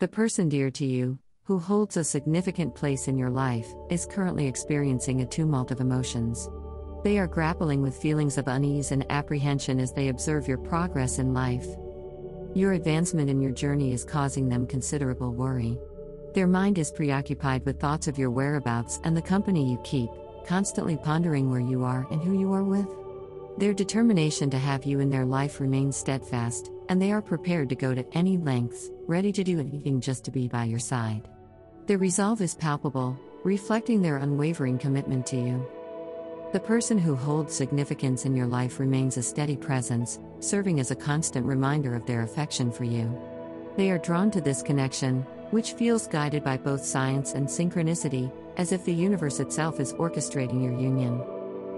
The person dear to you, who holds a significant place in your life, is currently experiencing a tumult of emotions. They are grappling with feelings of unease and apprehension as they observe your progress in life. Your advancement in your journey is causing them considerable worry. Their mind is preoccupied with thoughts of your whereabouts and the company you keep, constantly pondering where you are and who you are with. Their determination to have you in their life remains steadfast, and they are prepared to go to any lengths, ready to do anything just to be by your side. Their resolve is palpable, reflecting their unwavering commitment to you. The person who holds significance in your life remains a steady presence, serving as a constant reminder of their affection for you. They are drawn to this connection, which feels guided by both science and synchronicity, as if the universe itself is orchestrating your union.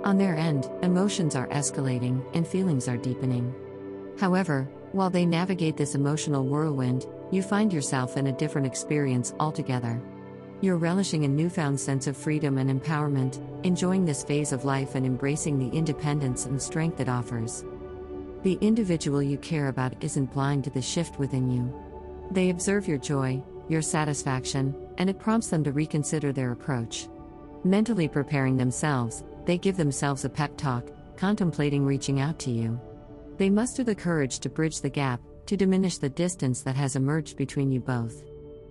On their end, emotions are escalating and feelings are deepening. However, while they navigate this emotional whirlwind, you find yourself in a different experience altogether. You're relishing a newfound sense of freedom and empowerment, enjoying this phase of life and embracing the independence and strength it offers. The individual you care about isn't blind to the shift within you. They observe your joy, your satisfaction, and it prompts them to reconsider their approach. Mentally preparing themselves, they give themselves a pep talk, contemplating reaching out to you. They muster the courage to bridge the gap, to diminish the distance that has emerged between you both.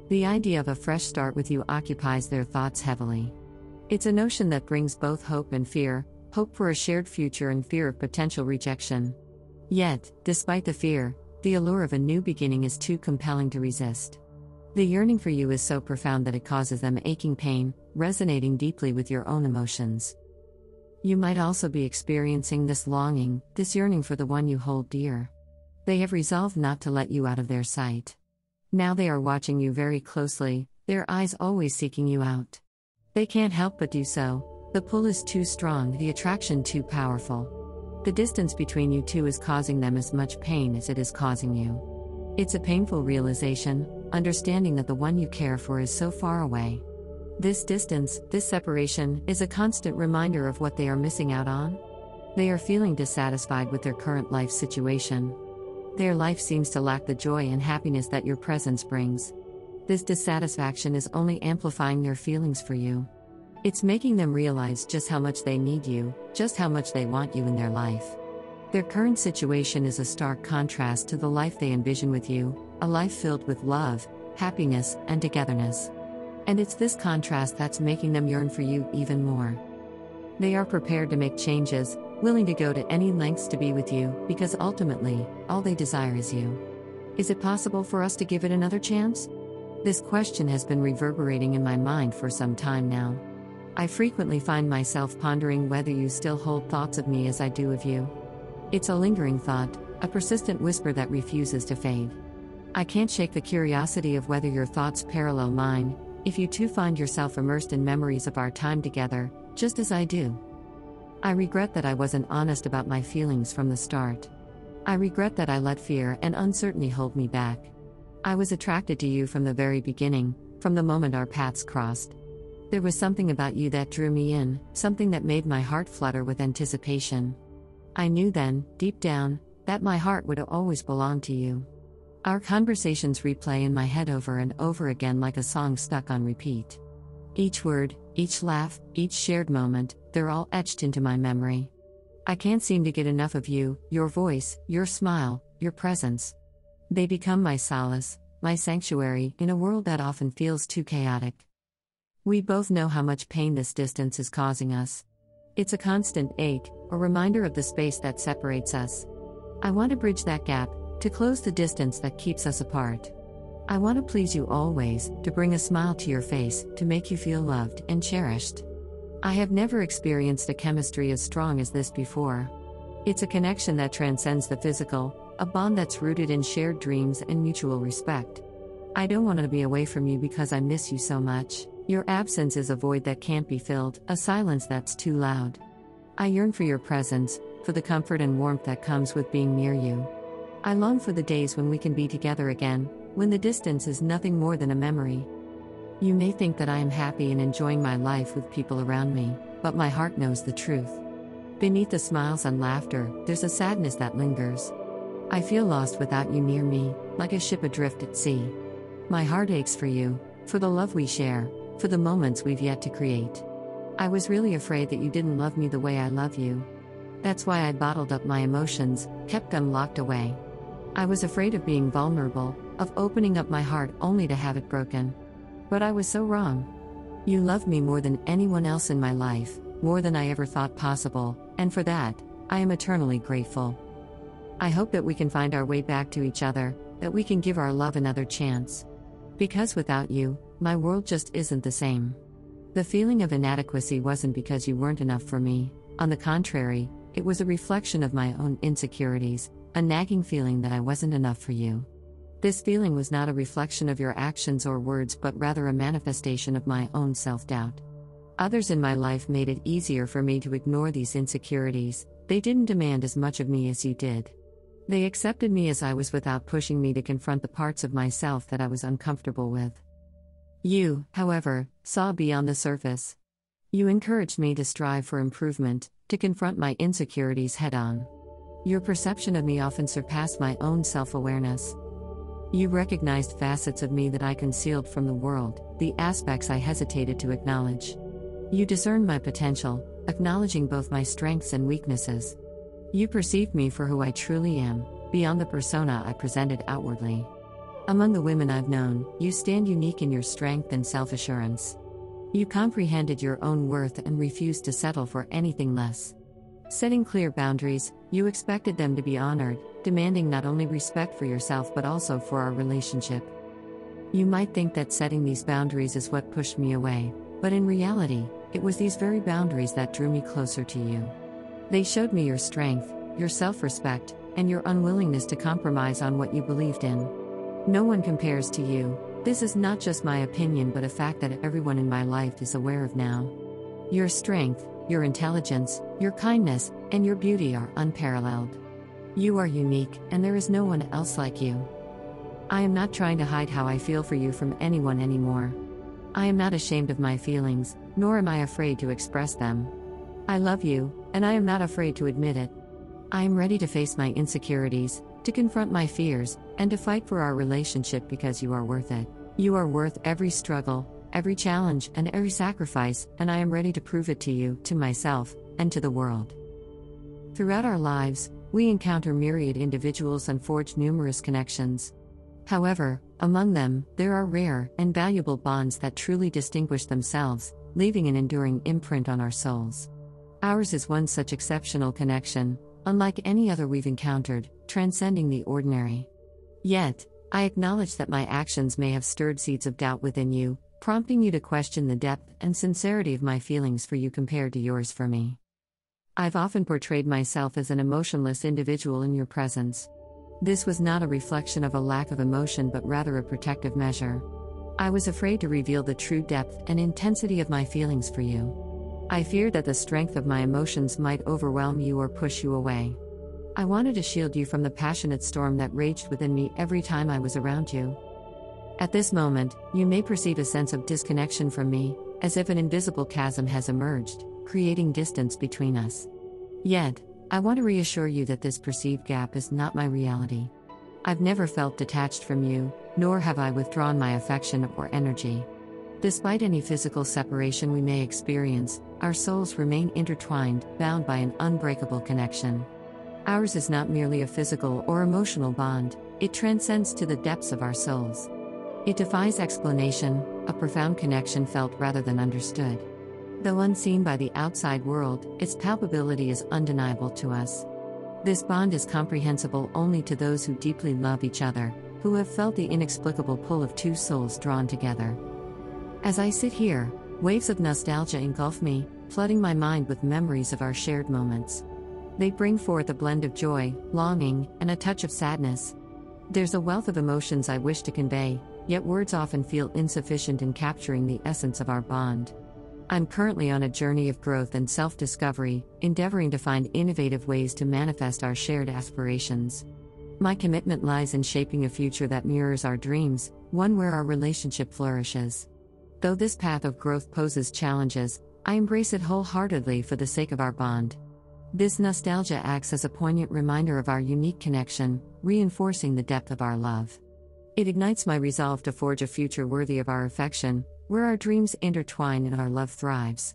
The idea of a fresh start with you occupies their thoughts heavily. It's a notion that brings both hope and fear, hope for a shared future and fear of potential rejection. Yet, despite the fear, the allure of a new beginning is too compelling to resist. The yearning for you is so profound that it causes them aching pain, resonating deeply with your own emotions. You might also be experiencing this longing, this yearning for the one you hold dear. They have resolved not to let you out of their sight. Now they are watching you very closely, their eyes always seeking you out. They can't help but do so. The pull is too strong, the attraction too powerful. The distance between you two is causing them as much pain as it is causing you. It's a painful realization, understanding that the one you care for is so far away. This distance, this separation, is a constant reminder of what they are missing out on. They are feeling dissatisfied with their current life situation. Their life seems to lack the joy and happiness that your presence brings. This dissatisfaction is only amplifying their feelings for you. It's making them realize just how much they need you, just how much they want you in their life. Their current situation is a stark contrast to the life they envision with you, a life filled with love, happiness, and togetherness. And it's this contrast that's making them yearn for you even more. They are prepared to make changes, willing to go to any lengths to be with you, because ultimately, all they desire is you. Is it possible for us to give it another chance? This question has been reverberating in my mind for some time now. I frequently find myself pondering whether you still hold thoughts of me as I do of you. It's a lingering thought, a persistent whisper that refuses to fade. I can't shake the curiosity of whether your thoughts parallel mine, if you too find yourself immersed in memories of our time together, just as I do. I regret that I wasn't honest about my feelings from the start. I regret that I let fear and uncertainty hold me back. I was attracted to you from the very beginning, from the moment our paths crossed. There was something about you that drew me in, something that made my heart flutter with anticipation. I knew then, deep down, that my heart would always belong to you. Our conversations replay in my head over and over again like a song stuck on repeat. Each word, each laugh, each shared moment, they're all etched into my memory. I can't seem to get enough of you, your voice, your smile, your presence. They become my solace, my sanctuary, in a world that often feels too chaotic. We both know how much pain this distance is causing us. It's a constant ache, a reminder of the space that separates us. I want to bridge that gap, to close the distance that keeps us apart. I want to please you always, to bring a smile to your face, to make you feel loved and cherished. I have never experienced a chemistry as strong as this before. It's a connection that transcends the physical, a bond that's rooted in shared dreams and mutual respect. I don't want to be away from you because I miss you so much. Your absence is a void that can't be filled, a silence that's too loud. I yearn for your presence, for the comfort and warmth that comes with being near you. I long for the days when we can be together again, when the distance is nothing more than a memory. You may think that I am happy and enjoying my life with people around me, but my heart knows the truth. Beneath the smiles and laughter, there's a sadness that lingers. I feel lost without you near me, like a ship adrift at sea. My heart aches for you, for the love we share, for the moments we've yet to create. I was really afraid that you didn't love me the way I love you. That's why I bottled up my emotions, kept them locked away. I was afraid of being vulnerable, of opening up my heart only to have it broken. But I was so wrong. You love me more than anyone else in my life, more than I ever thought possible, and for that, I am eternally grateful. I hope that we can find our way back to each other, that we can give our love another chance. Because without you, my world just isn't the same. The feeling of inadequacy wasn't because you weren't enough for me, on the contrary, it was a reflection of my own insecurities, a nagging feeling that I wasn't enough for you. This feeling was not a reflection of your actions or words but rather a manifestation of my own self-doubt. Others in my life made it easier for me to ignore these insecurities, they didn't demand as much of me as you did. They accepted me as I was without pushing me to confront the parts of myself that I was uncomfortable with. You, however, saw beyond the surface. You encouraged me to strive for improvement, to confront my insecurities head-on. Your perception of me often surpassed my own self-awareness. You recognized facets of me that I concealed from the world, the aspects I hesitated to acknowledge. You discerned my potential, acknowledging both my strengths and weaknesses. You perceived me for who I truly am, beyond the persona I presented outwardly. Among the women I've known, you stand unique in your strength and self-assurance. You comprehended your own worth and refused to settle for anything less. Setting clear boundaries, you expected them to be honored, demanding not only respect for yourself but also for our relationship. You might think that setting these boundaries is what pushed me away, but in reality, it was these very boundaries that drew me closer to you. They showed me your strength, your self-respect, and your unwillingness to compromise on what you believed in. No one compares to you. This is not just my opinion but a fact that everyone in my life is aware of now. Your strength, your intelligence, your kindness, and your beauty are unparalleled. You are unique, and there is no one else like you. I am not trying to hide how I feel for you from anyone anymore. I am not ashamed of my feelings, nor am I afraid to express them. I love you, and I am not afraid to admit it. I am ready to face my insecurities, to confront my fears, and to fight for our relationship because you are worth it. You are worth every struggle, every challenge, and every sacrifice, and I am ready to prove it to you, to myself, and to the world. Throughout our lives, we encounter myriad individuals and forge numerous connections. However, among them, there are rare and valuable bonds that truly distinguish themselves, leaving an enduring imprint on our souls. Ours is one such exceptional connection, unlike any other we've encountered, transcending the ordinary. Yet, I acknowledge that my actions may have stirred seeds of doubt within you, prompting you to question the depth and sincerity of my feelings for you compared to yours for me. I've often portrayed myself as an emotionless individual in your presence. This was not a reflection of a lack of emotion but rather a protective measure. I was afraid to reveal the true depth and intensity of my feelings for you. I feared that the strength of my emotions might overwhelm you or push you away. I wanted to shield you from the passionate storm that raged within me every time I was around you. At this moment, you may perceive a sense of disconnection from me, as if an invisible chasm has emerged, creating distance between us. Yet, I want to reassure you that this perceived gap is not my reality. I've never felt detached from you, nor have I withdrawn my affection or energy. Despite any physical separation we may experience, our souls remain intertwined, bound by an unbreakable connection. Ours is not merely a physical or emotional bond, it transcends to the depths of our souls. It defies explanation, a profound connection felt rather than understood. Though unseen by the outside world, its palpability is undeniable to us. This bond is comprehensible only to those who deeply love each other, who have felt the inexplicable pull of two souls drawn together. As I sit here, waves of nostalgia engulf me, flooding my mind with memories of our shared moments. They bring forth a blend of joy, longing, and a touch of sadness. There's a wealth of emotions I wish to convey, yet words often feel insufficient in capturing the essence of our bond. I'm currently on a journey of growth and self-discovery, endeavoring to find innovative ways to manifest our shared aspirations. My commitment lies in shaping a future that mirrors our dreams, one where our relationship flourishes. Though this path of growth poses challenges, I embrace it wholeheartedly for the sake of our bond. This nostalgia acts as a poignant reminder of our unique connection, reinforcing the depth of our love. It ignites my resolve to forge a future worthy of our affection, where our dreams intertwine and our love thrives.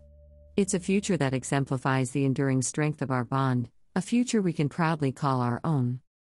It's a future that exemplifies the enduring strength of our bond, a future we can proudly call our own.